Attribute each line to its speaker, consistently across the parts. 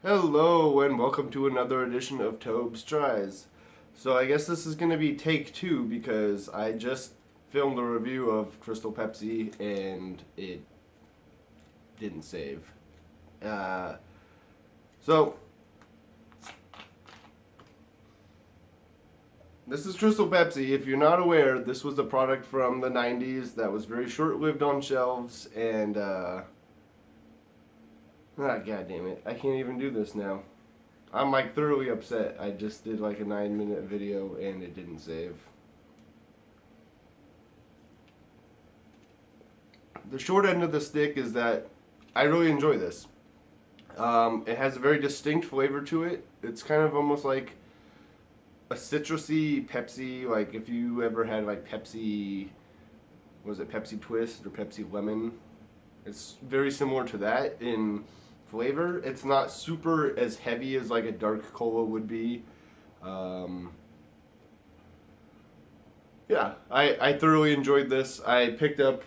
Speaker 1: Hello and welcome to another edition of TobesTries. So I guess this is going to be take two because I just filmed a review of Crystal Pepsi and it didn't save. Uh, so this is Crystal Pepsi. If you're not aware, this was a product from the 90s that was very short-lived on shelves and God damn it, I can't even do this now. I'm like thoroughly upset. I just did like a 9-minute video and it didn't save. The short end of the stick is that I really enjoy this. It has a very distinct flavor to it. It's kind of almost like a citrusy Pepsi. Like if you ever had like Pepsi, was it Pepsi Twist or Pepsi Lemon? It's very similar to that in flavor. It's not super as heavy as like a dark cola would be. Yeah, I thoroughly enjoyed this. I picked up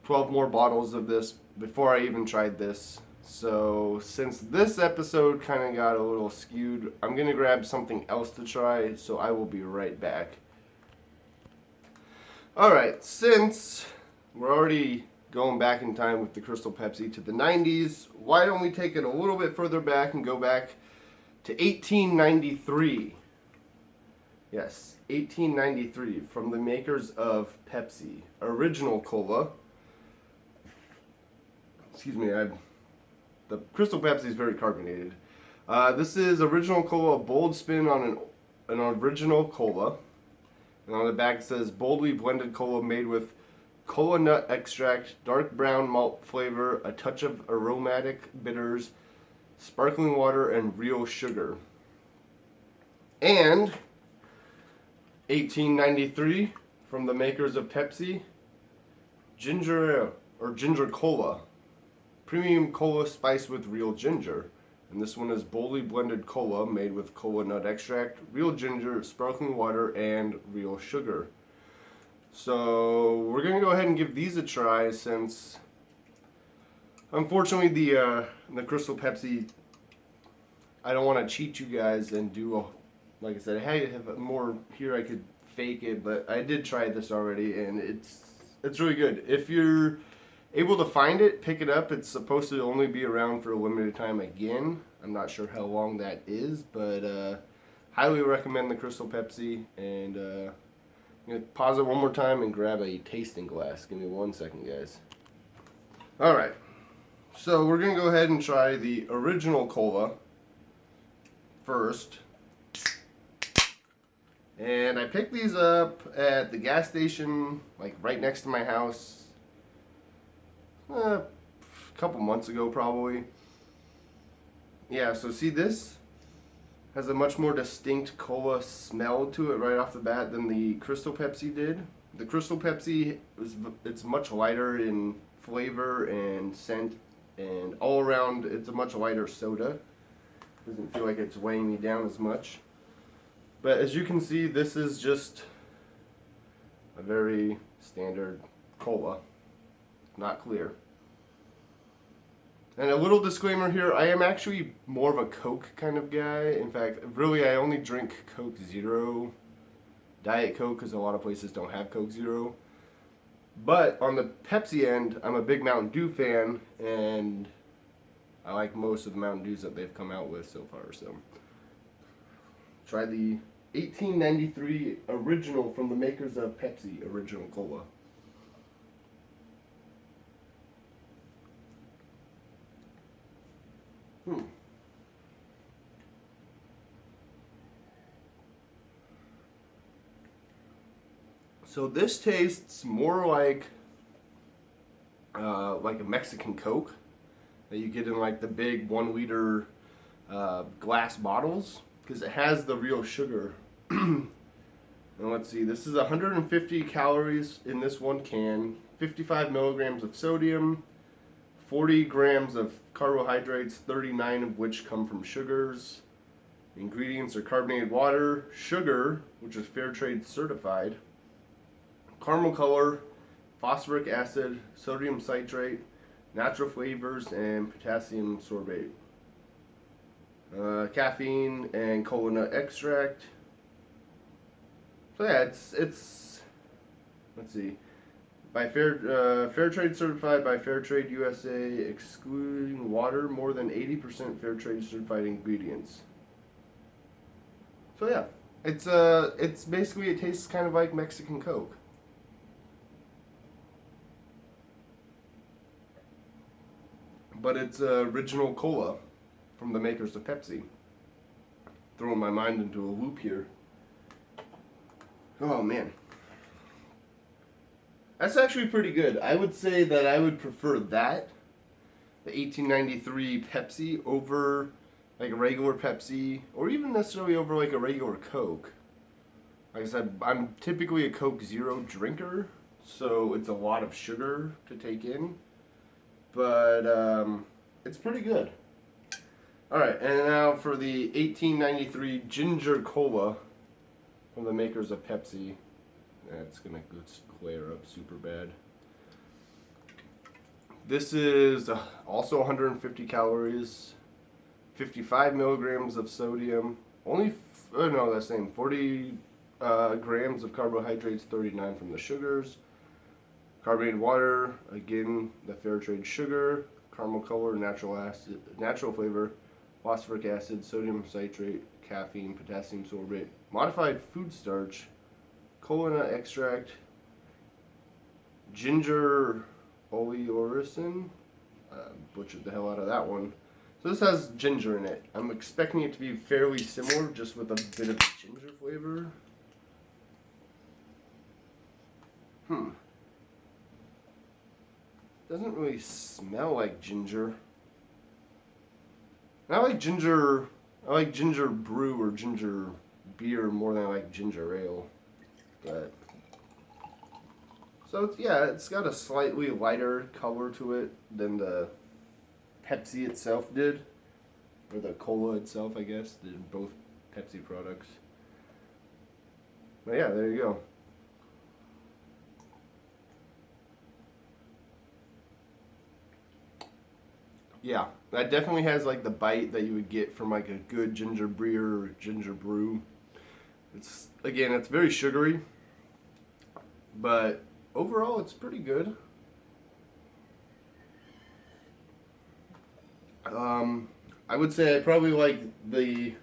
Speaker 1: 12 more bottles of this before I even tried this. So since this episode kind of got a little skewed, I'm going to grab something else to try, so I will be right back. Alright, since we're already going back in time with the Crystal Pepsi to the 90s, why don't we take it a little bit further back and go back to 1893. Yes, 1893, from the makers of Pepsi. Original Cola. Excuse me, the Crystal Pepsi is very carbonated. This is Original Cola, bold spin on an original cola. And on the back it says, boldly blended cola made with cola nut extract, dark brown malt flavor, a touch of aromatic bitters, sparkling water, and real sugar. And 1893, from the makers of Pepsi, ginger ale, or ginger cola. Premium cola spiced with real ginger. And this one is boldly blended cola made with cola nut extract, real ginger, sparkling water, and real sugar. So we're going to go ahead and give these a try since unfortunately the Crystal Pepsi, I don't want to cheat you guys and do like I said, I have more here I could fake it, but I did try this already and it's really good. If you're able to find it, pick it up. It's supposed to only be around for a limited time again. I'm not sure how long that is, but highly recommend the Crystal Pepsi. And I'm going to pause it one more time and grab a tasting glass. Give me 1 second, guys. Alright, so we're going to go ahead and try the original cola first. And I picked these up at the gas station, like right next to my house, a couple months ago probably. Yeah, so see, this has a much more distinct cola smell to it right off the bat than the Crystal Pepsi did. The Crystal Pepsi, it's much lighter in flavor and scent, and all around it's a much lighter soda. Doesn't feel like it's weighing me down as much. But as you can see, this is just a very standard cola, not clear. And a little disclaimer here, I am actually more of a Coke kind of guy. In fact, really I only drink Coke Zero, Diet Coke, because a lot of places don't have Coke Zero. But on the Pepsi end, I'm a big Mountain Dew fan, and I like most of the Mountain Dews that they've come out with so far. So try the 1893 original from the makers of Pepsi, Original Cola. So this tastes more like a Mexican Coke that you get in like the big 1 liter glass bottles, because it has the real sugar. And let's see, this is 150 calories in this one can, 55 milligrams of sodium, 40 grams of carbohydrates, 39 of which come from sugars. The ingredients are carbonated water, sugar, which is fair trade certified, caramel color, phosphoric acid, sodium citrate, natural flavors, and potassium sorbate. caffeine and cola nut extract. So yeah, it's let's see, by fair trade certified by Fair Trade USA, excluding water, more than 80% fair trade certified ingredients. So yeah, it's basically, it tastes kind of like Mexican Coke. But it's original cola from the makers of Pepsi. Throwing my mind into a loop here. Oh man. That's actually pretty good. I would say that I would prefer that, the 1893 Pepsi, over like a regular Pepsi, or even necessarily over like a regular Coke. Like I said, I'm typically a Coke Zero drinker, so it's a lot of sugar to take in. But it's pretty good. Alright, and now for the 1893 Ginger Cola from the makers of Pepsi. That's gonna glare up super bad. This is also 150 calories, 55 milligrams of sodium, only, no, that's same, 40 grams of carbohydrates, 39 from the sugars, carbonated water, again, the fair trade sugar, caramel color, natural acid, natural flavor, phosphoric acid, sodium citrate, caffeine, potassium sorbate, modified food starch, cola nut extract, ginger oleoresin, butchered the hell out of that one. So this has ginger in it. I'm expecting it to be fairly similar, just with a bit of ginger flavor. Doesn't really smell like ginger. And I like ginger brew or ginger beer more than I like ginger ale. But so it's got a slightly lighter color to it than the Pepsi itself did, or the cola itself, I guess. They're both Pepsi products. But yeah, there you go. Yeah, that definitely has like the bite that you would get from like a good ginger beer or ginger brew. It's very sugary, but overall it's pretty good. I would say I probably like the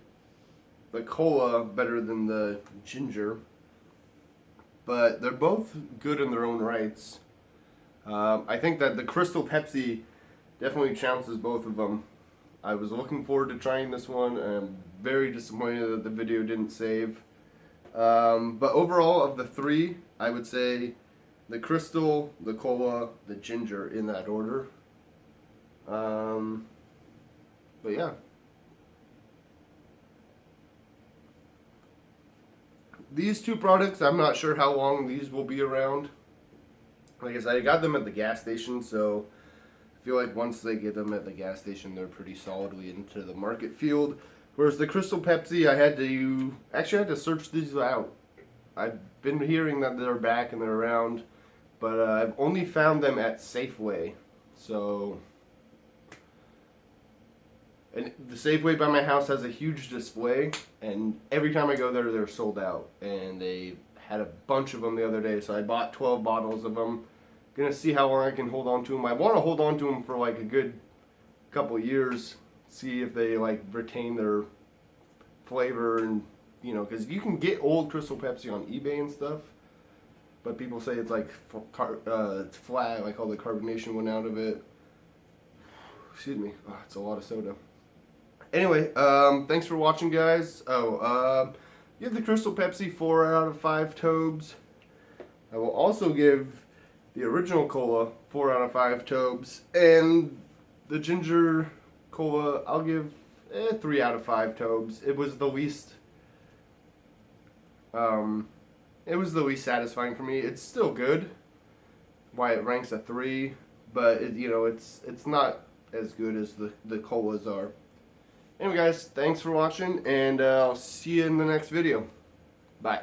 Speaker 1: cola better than the ginger, but they're both good in their own rights. I think that the Crystal Pepsi definitely chances both of them. I was looking forward to trying this one, and I'm very disappointed that the video didn't save. But overall, of the three, I would say the Crystal, the Cola, the Ginger, in that order. But yeah. These two products, I'm not sure how long these will be around. Like I said, I got them at the gas station, so I feel like once they get them at the gas station, they're pretty solidly into the market field. Whereas the Crystal Pepsi, I had to search these out. I've been hearing that they're back and they're around, but I've only found them at Safeway. So, and the Safeway by my house has a huge display, and every time I go there, they're sold out. And they had a bunch of them the other day, so I bought 12 bottles of them. Gonna see how long I can hold on to them. I want to hold on to them for like a good couple years, see if they like retain their flavor, and because you can get old Crystal Pepsi on eBay and stuff, but people say it's like it's flat, like all the carbonation went out of it. Excuse me, it's a lot of soda. Anyway, thanks for watching, guys. Give the Crystal Pepsi 4 out of 5 Tobes. I will also give the original cola 4 out of 5 Tobes, and the ginger cola I'll give 3 out of 5 Tobes. It was the least satisfying for me. It's still good, why it ranks a 3, but it's not as good as the colas are. Anyway, guys, thanks for watching, and I'll see you in the next video. Bye.